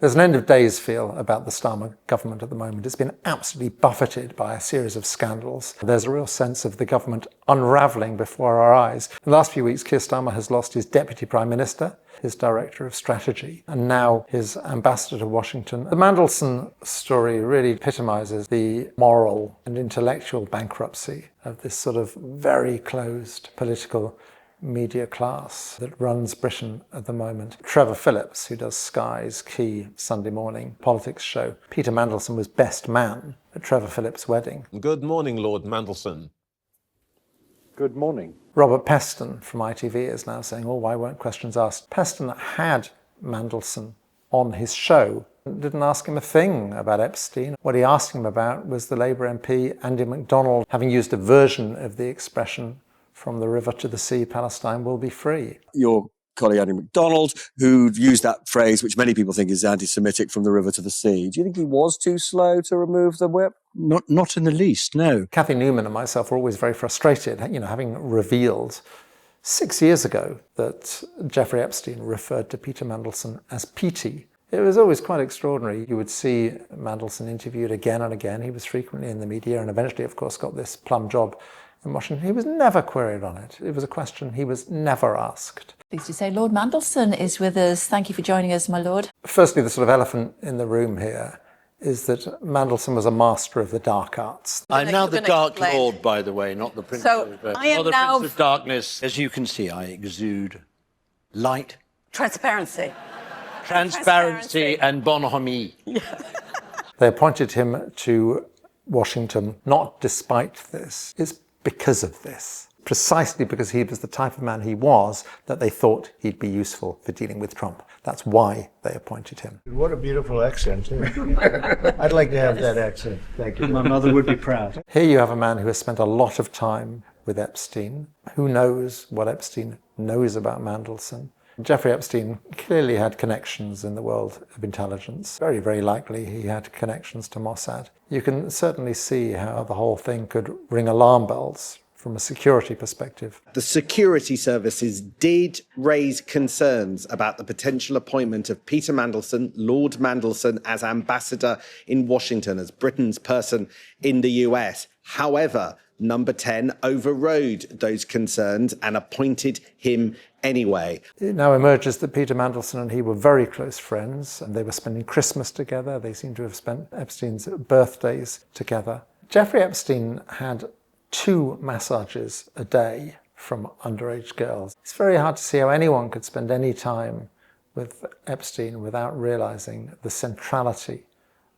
There's an end of days feel about the Starmer government at the moment. It's been absolutely buffeted by a series of scandals. There's a real sense of the government unravelling before our eyes. In the last few weeks, Keir Starmer has lost his Deputy Prime Minister, his Director of Strategy, and now his Ambassador to Washington. The Mandelson story really epitomises the moral and intellectual bankruptcy of this sort of very closed political media class that runs Britain at the moment. Trevor Phillips, who does Sky's key Sunday morning politics show, Peter Mandelson was best man at Trevor Phillips' wedding. Good morning, Lord Mandelson. Good morning. Robert Peston from ITV is now saying, oh, why weren't questions asked? Peston had Mandelson on his show, didn't ask him a thing about Epstein. What he asked him about was the Labour MP, Andy MacDonald, having used a version of the expression "from the river to the sea, Palestine will be free." Your colleague Andy MacDonald, who used that phrase, which many people think is anti-Semitic, "from the river to the sea." Do you think he was too slow to remove the whip? Not in the least, no. Cathy Newman and myself were always very frustrated, having revealed 6 years ago that Jeffrey Epstein referred to Peter Mandelson as Petey. It was always quite extraordinary. You would see Mandelson interviewed again and again. He was frequently in the media and eventually, of course, got this plum job in Washington. He was never queried on it. It was a question he was never asked. Pleased to say Lord Mandelson is with us. Thank you for joining us, my lord. Firstly, the sort of elephant in the room here is that Mandelson was a master of the dark arts. I'm now the Dark Lord, by the way, not the Prince of I am now Prince of Darkness. As you can see, I exude light, transparency and bonhomie. They appointed him to Washington not despite this. It's because of this. Precisely because he was the type of man he was that they thought he'd be useful for dealing with Trump. That's why they appointed him. What a beautiful accent, too. I'd like to have that accent. Thank you. My mother would be proud. Here you have a man who has spent a lot of time with Epstein. Who knows what Epstein knows about Mandelson? Jeffrey Epstein clearly had connections in the world of intelligence. Very, very likely he had connections to Mossad. You can certainly see how the whole thing could ring alarm bells from a security perspective. The security services did raise concerns about the potential appointment of Peter Mandelson, Lord Mandelson, as ambassador in Washington, as Britain's person in the US. However, Number 10 overrode those concerns and appointed him anyway. It now emerges that Peter Mandelson and he were very close friends, and they were spending Christmas together. They seem to have spent Epstein's birthdays together. Jeffrey Epstein had 2 massages a day from underage girls. It's very hard to see how anyone could spend any time with Epstein without realizing the centrality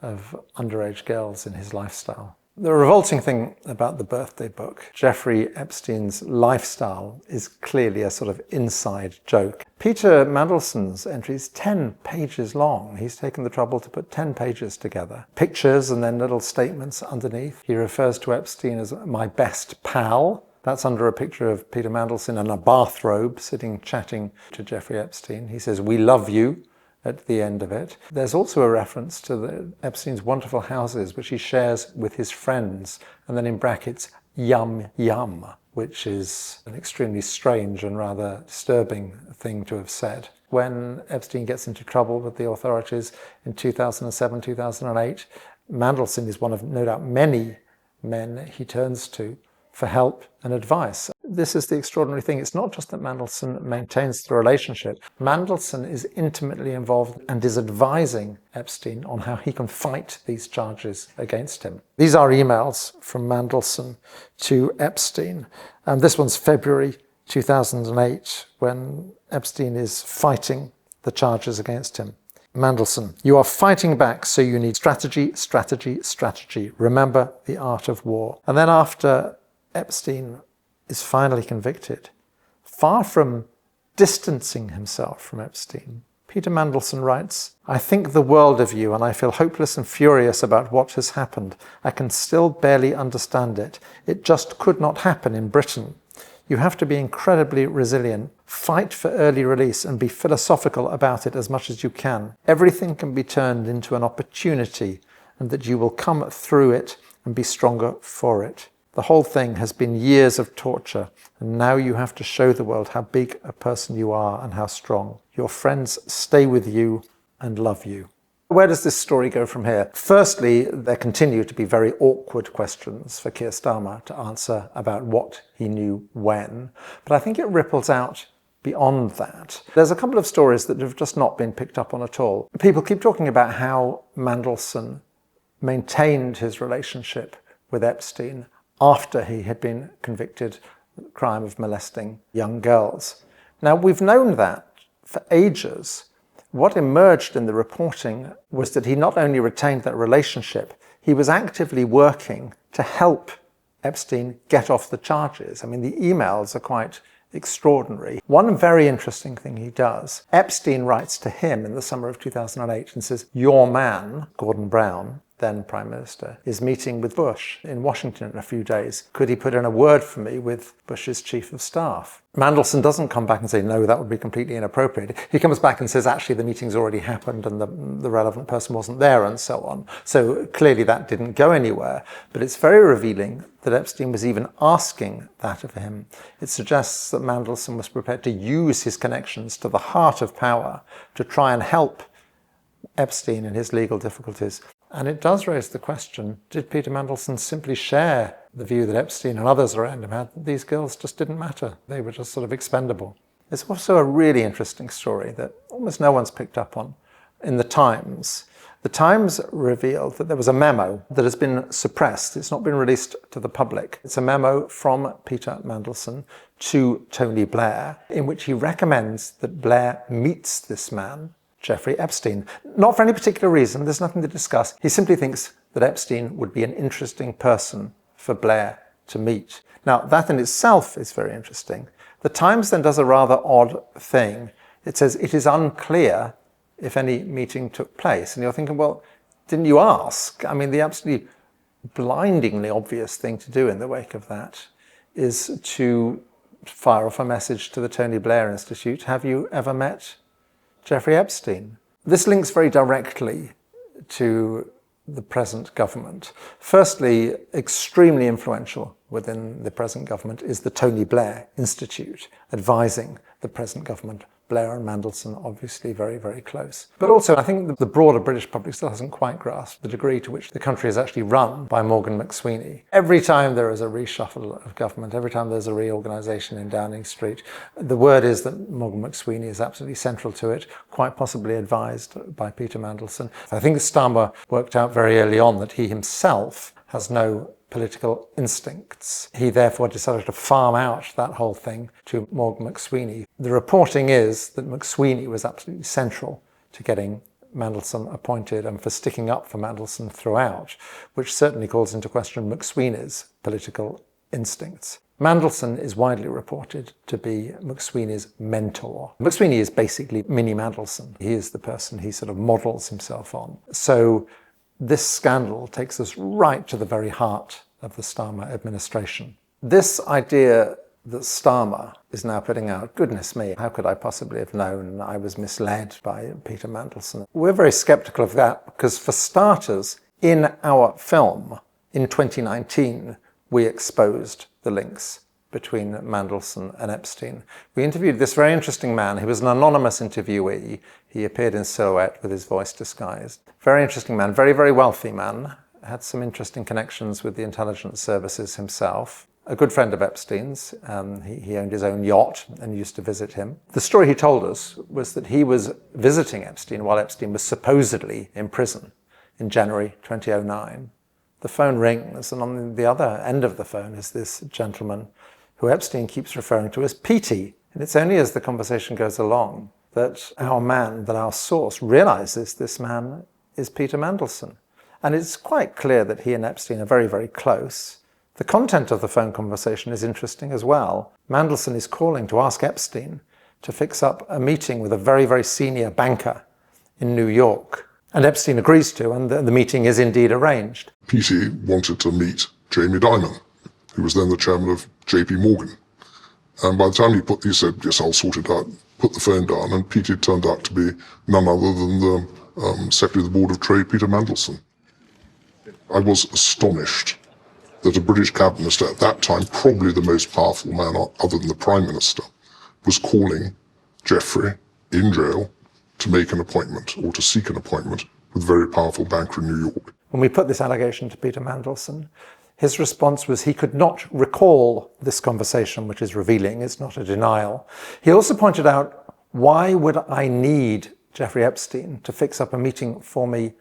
of underage girls in his lifestyle. The revolting thing about the birthday book, Jeffrey Epstein's lifestyle, is clearly a sort of inside joke. Peter Mandelson's entry is 10 pages long. He's taken the trouble to put 10 pages together. Pictures and then little statements underneath. He refers to Epstein as my best pal. That's under a picture of Peter Mandelson in a bathrobe sitting chatting to Jeffrey Epstein. He says, "We love you," at the end of it. There's also a reference to Epstein's wonderful houses, which he shares with his friends, and then in brackets, yum yum, which is an extremely strange and rather disturbing thing to have said. When Epstein gets into trouble with the authorities in 2007, 2008, Mandelson is one of, no doubt, many men he turns to for help and advice. This is the extraordinary thing. It's not just that Mandelson maintains the relationship. Mandelson is intimately involved and is advising Epstein on how he can fight these charges against him. These are emails from Mandelson to Epstein. This one's February 2008, when Epstein is fighting the charges against him. Mandelson, you are fighting back, so you need strategy, strategy, strategy. Remember the art of war. And then after Epstein is finally convicted, far from distancing himself from Epstein, Peter Mandelson writes, "I think the world of you, and I feel hopeless and furious about what has happened. I can still barely understand it. It just could not happen in Britain. You have to be incredibly resilient, fight for early release, and be philosophical about it as much as you can. Everything can be turned into an opportunity, and that you will come through it and be stronger for it. The whole thing has been years of torture, and now you have to show the world how big a person you are and how strong. Your friends stay with you and love you." Where does this story go from here? Firstly, there continue to be very awkward questions for Keir Starmer to answer about what he knew when. But I think it ripples out beyond that. There's a couple of stories that have just not been picked up on at all. People keep talking about how Mandelson maintained his relationship with Epstein after he had been convicted of the crime of molesting young girls. Now, we've known that for ages. What emerged in the reporting was that he not only retained that relationship, he was actively working to help Epstein get off the charges. I mean, the emails are quite extraordinary. One very interesting thing he does, Epstein writes to him in the summer of 2008 and says, "Your man, Gordon Brown, then Prime Minister, is meeting with Bush in Washington in a few days. Could he put in a word for me with Bush's chief of staff?" Mandelson doesn't come back and say, "No, that would be completely inappropriate." He comes back and says, "Actually, the meeting's already happened and the relevant person wasn't there," and so on. So clearly that didn't go anywhere. But it's very revealing that Epstein was even asking that of him. It suggests that Mandelson was prepared to use his connections to the heart of power to try and help Epstein in his legal difficulties. And it does raise the question, did Peter Mandelson simply share the view that Epstein and others around him had that these girls just didn't matter? They were just sort of expendable. There's also a really interesting story that almost no one's picked up on in the Times. The Times revealed that there was a memo that has been suppressed. It's not been released to the public. It's a memo from Peter Mandelson to Tony Blair, in which he recommends that Blair meets this man, Jeffrey Epstein. Not for any particular reason, there's nothing to discuss. He simply thinks that Epstein would be an interesting person for Blair to meet. Now, that in itself is very interesting. The Times then does a rather odd thing. It says it is unclear if any meeting took place. And you're thinking, well, didn't you ask? I mean, the absolutely blindingly obvious thing to do in the wake of that is to fire off a message to the Tony Blair Institute. Have you ever met Jeffrey Epstein? This links very directly to the present government. Firstly, extremely influential within the present government is the Tony Blair Institute, advising the present government. Blair and Mandelson obviously very, very close. But also, I think the broader British public still hasn't quite grasped the degree to which the country is actually run by Morgan McSweeney. Every time there is a reshuffle of government, every time there's a reorganisation in Downing Street, the word is that Morgan McSweeney is absolutely central to it, quite possibly advised by Peter Mandelson. I think Starmer worked out very early on that he himself has no political instincts. He therefore decided to farm out that whole thing to Morgan McSweeney. The reporting is that McSweeney was absolutely central to getting Mandelson appointed and for sticking up for Mandelson throughout, which certainly calls into question McSweeney's political instincts. Mandelson is widely reported to be McSweeney's mentor. McSweeney is basically mini Mandelson. He is the person he sort of models himself on. So this scandal takes us right to the very heart of the Starmer administration. This idea that Starmer is now putting out, goodness me, how could I possibly have known I was misled by Peter Mandelson? We're very sceptical of that because, for starters, in our film in 2019, we exposed the links between Mandelson and Epstein. We interviewed this very interesting man who was an anonymous interviewee. He appeared in silhouette with his voice disguised. Very interesting man, very, very wealthy man, had some interesting connections with the intelligence services himself. A good friend of Epstein's. He owned his own yacht and used to visit him. The story he told us was that he was visiting Epstein while Epstein was supposedly in prison in January 2009. The phone rings, and on the other end of the phone is this gentleman who Epstein keeps referring to as Petey. And it's only as the conversation goes along that our source, realizes this man is Peter Mandelson. And it's quite clear that he and Epstein are very, very close. The content of the phone conversation is interesting as well. Mandelson is calling to ask Epstein to fix up a meeting with a very, very senior banker in New York. And Epstein agrees to, and the meeting is indeed arranged. Petey wanted to meet Jamie Dimon, who was then the chairman of JP Morgan. And by the time he said, yes, I'll sort it out, put the phone down, and Petey turned out to be none other than the Secretary of the Board of Trade, Peter Mandelson. I was astonished that a British cabinet minister at that time, probably the most powerful man other than the Prime Minister, was calling Jeffrey in jail to make an appointment or to seek an appointment with a very powerful banker in New York. When we put this allegation to Peter Mandelson, his response was he could not recall this conversation, which is revealing, it's not a denial. He also pointed out, why would I need Jeffrey Epstein to fix up a meeting for me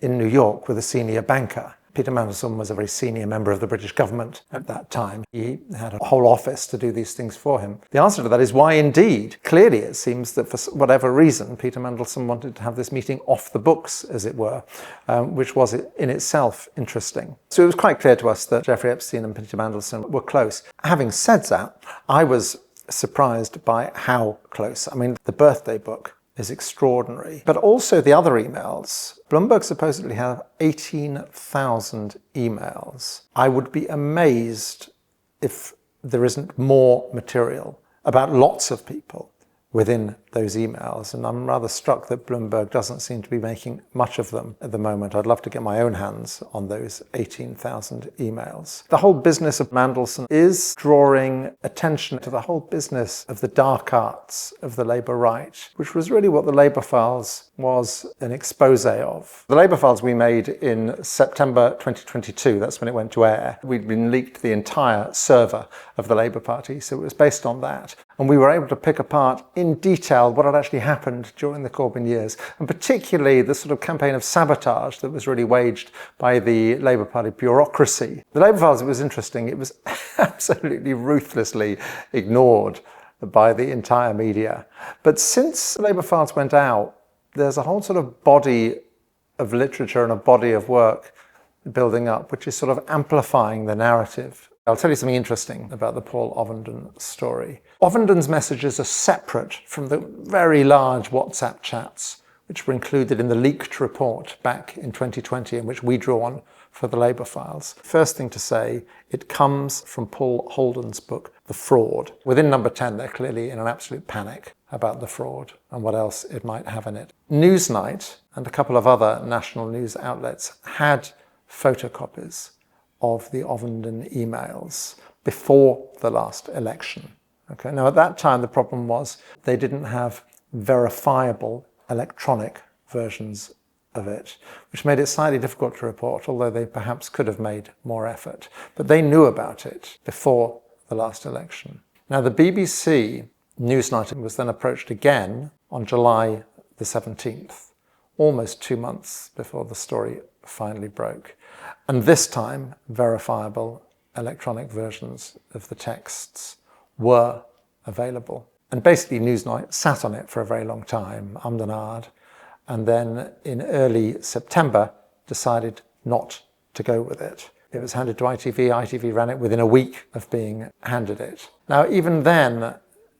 in New York with a senior banker? Peter Mandelson was a very senior member of the British government at that time. He had a whole office to do these things for him. The answer to that is why indeed. Clearly it seems that for whatever reason, Peter Mandelson wanted to have this meeting off the books, as it were, which was in itself interesting. So it was quite clear to us that Jeffrey Epstein and Peter Mandelson were close. Having said that, I was surprised by how close. I mean, the birthday book is extraordinary. But also the other emails. Bloomberg supposedly have 18,000 emails. I would be amazed if there isn't more material about lots of people within those emails. And I'm rather struck that Bloomberg doesn't seem to be making much of them at the moment. I'd love to get my own hands on those 18,000 emails. The whole business of Mandelson is drawing attention to the whole business of the dark arts of the Labour right, which was really what the Labour Files was an expose of. The Labour Files we made in September 2022, that's when it went to air. We'd been leaked the entire server of the Labour Party, so it was based on that. And we were able to pick apart in detail what had actually happened during the Corbyn years, and particularly the sort of campaign of sabotage that was really waged by the Labour Party bureaucracy. The Labour Files, it was interesting, it was absolutely ruthlessly ignored by the entire media. But since the Labour Files went out, there's a whole sort of body of literature and a body of work building up, which is sort of amplifying the narrative. I'll tell you something interesting about the Paul Ovenden story. Ovenden's messages are separate from the very large WhatsApp chats which were included in the leaked report back in 2020 and which we drew on for the Labour Files. First thing to say, it comes from Paul Holden's book, The Fraud. Within number 10, they're clearly in an absolute panic about the fraud and what else it might have in it. Newsnight and a couple of other national news outlets had photocopies of the Ovenden emails before the last election. Okay. Now, at that time, the problem was they didn't have verifiable electronic versions of it, which made it slightly difficult to report, although they perhaps could have made more effort. But they knew about it before the last election. Now, the BBC Newsnight was then approached again on July the 17th, almost 2 months before the story finally broke. And this time, verifiable electronic versions of the texts were available. And basically, Newsnight sat on it for a very long time, and ahed, and then in early September decided not to go with it. It was handed to ITV. ITV ran it within a week of being handed it. Now, even then,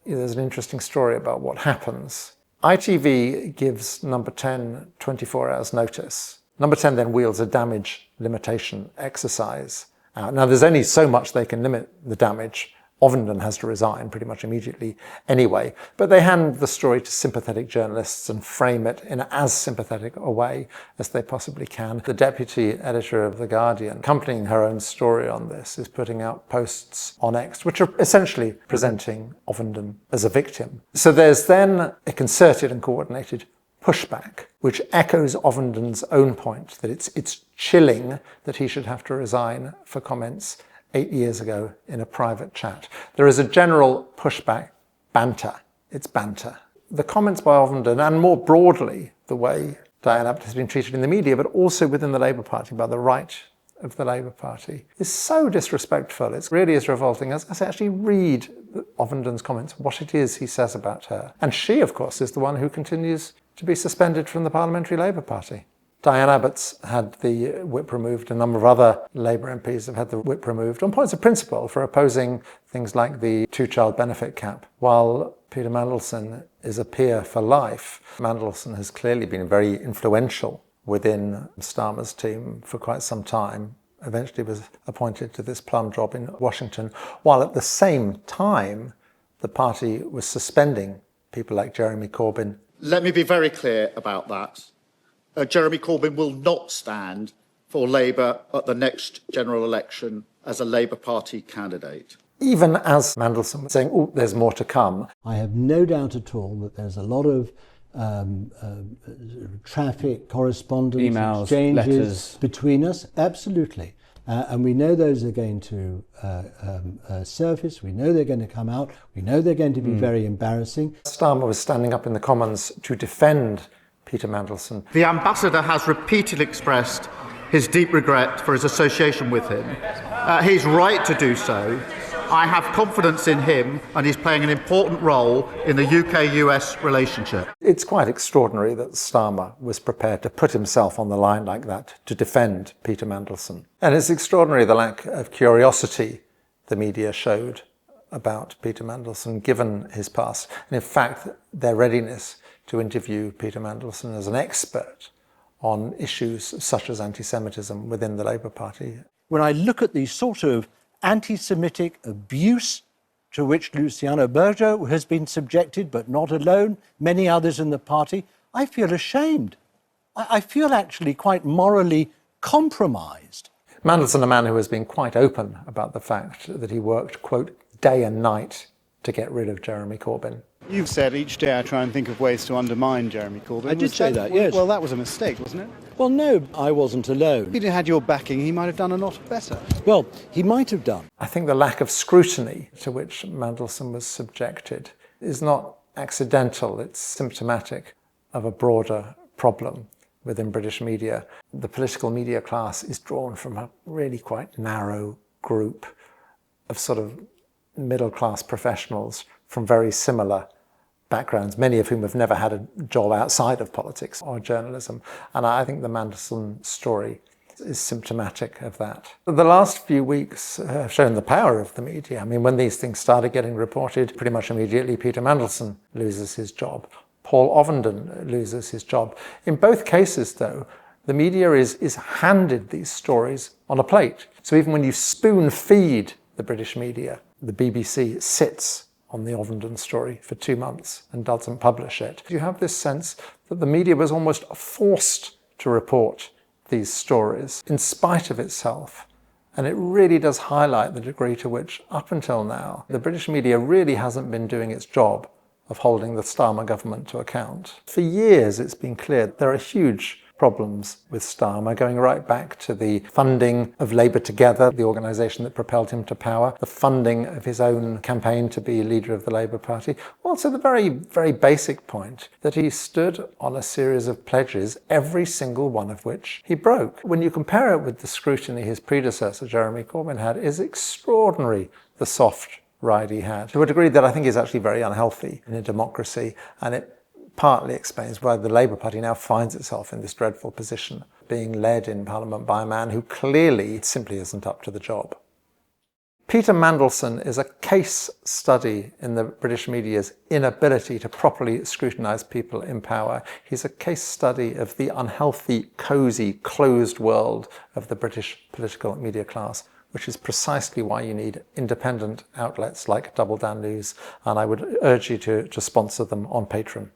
there's an interesting story about what happens. ITV gives Number 10 24 hours notice. Number 10 then wields a damage limitation exercise. Now, there's only so much they can limit the damage. Ovenden has to resign pretty much immediately anyway, but they hand the story to sympathetic journalists and frame it in as sympathetic a way as they possibly can. The deputy editor of The Guardian, accompanying her own story on this, is putting out posts on X, which are essentially presenting Ovenden as a victim. So there's then a concerted and coordinated pushback, which echoes Ovenden's own point that it's chilling that he should have to resign for comments 8 years ago in a private chat. There is a general pushback, banter. It's banter. The comments by Ovenden, and more broadly, the way Diane Abbott has been treated in the media, but also within the Labour Party, by the right of the Labour Party, is so disrespectful. It really is revolting. As I actually read Ovenden's comments, what it is he says about her. And she, of course, is the one who continues to be suspended from the Parliamentary Labour Party. Diane Abbott's had the whip removed. A number of other Labour MPs have had the whip removed on points of principle for opposing things like the two-child benefit cap, while Peter Mandelson is a peer for life. Mandelson has clearly been very influential within Starmer's team for quite some time. Eventually was appointed to this plum job in Washington, while at the same time the party was suspending people like Jeremy Corbyn. Let me be very clear about that. Jeremy Corbyn will not stand for Labour at the next general election as a Labour Party candidate. Even as Mandelson was saying, oh, there's more to come. I have no doubt at all that there's a lot of traffic, correspondence, emails, exchanges letters between us. Absolutely. And we know those are going to surface. We know they're going to come out. We know they're going to be very embarrassing. Starmer was standing up in the Commons to defend Peter Mandelson. The ambassador has repeatedly expressed his deep regret for his association with him. He's right to do so. I have confidence in him, and he's playing an important role in the UK-US relationship. It's quite extraordinary that Starmer was prepared to put himself on the line like that to defend Peter Mandelson. And it's extraordinary the lack of curiosity the media showed about Peter Mandelson, given his past, and in fact their readiness to interview Peter Mandelson as an expert on issues such as anti-Semitism within the Labour Party. When I look at the sort of anti-Semitic abuse to which Luciano Berger has been subjected, but not alone, many others in the party, I feel ashamed. I feel actually quite morally compromised. Mandelson, a man who has been quite open about the fact that he worked, quote, day and night to get rid of Jeremy Corbyn. You've said each day I try and think of ways to undermine Jeremy Corbyn. I did say that, yes. Well, that was a mistake, wasn't it? Well, no, I wasn't alone. If he'd had your backing, he might have done a lot better. Well, he might have done. I think the lack of scrutiny to which Mandelson was subjected is not accidental, it's symptomatic of a broader problem within British media. The political media class is drawn from a really quite narrow group of sort of middle-class professionals from very similar backgrounds, many of whom have never had a job outside of politics or journalism. And I think the Mandelson story is symptomatic of that. The last few weeks have shown the power of the media. I mean, when these things started getting reported, pretty much immediately Peter Mandelson loses his job. Paul Ovenden loses his job. In both cases, though, the media is handed these stories on a plate. So even when you spoon feed the British media, the BBC sits on the Ovenden story for 2 months and doesn't publish it. You have this sense that the media was almost forced to report these stories in spite of itself. And it really does highlight the degree to which, up until now, the British media really hasn't been doing its job of holding the Starmer government to account. For years, it's been clear there are huge problems with Starmer, going right back to the funding of Labour Together, the organisation that propelled him to power, the funding of his own campaign to be leader of the Labour Party. Also the very, very basic point that he stood on a series of pledges, every single one of which he broke. When you compare it with the scrutiny his predecessor, Jeremy Corbyn, had, it's extraordinary the soft ride he had, to a degree that I think is actually very unhealthy in a democracy, and it partly explains why the Labour Party now finds itself in this dreadful position, being led in Parliament by a man who clearly simply isn't up to the job. Peter Mandelson is a case study in the British media's inability to properly scrutinise people in power. He's a case study of the unhealthy, cosy, closed world of the British political media class, which is precisely why you need independent outlets like Double Down News, and I would urge you to sponsor them on Patreon.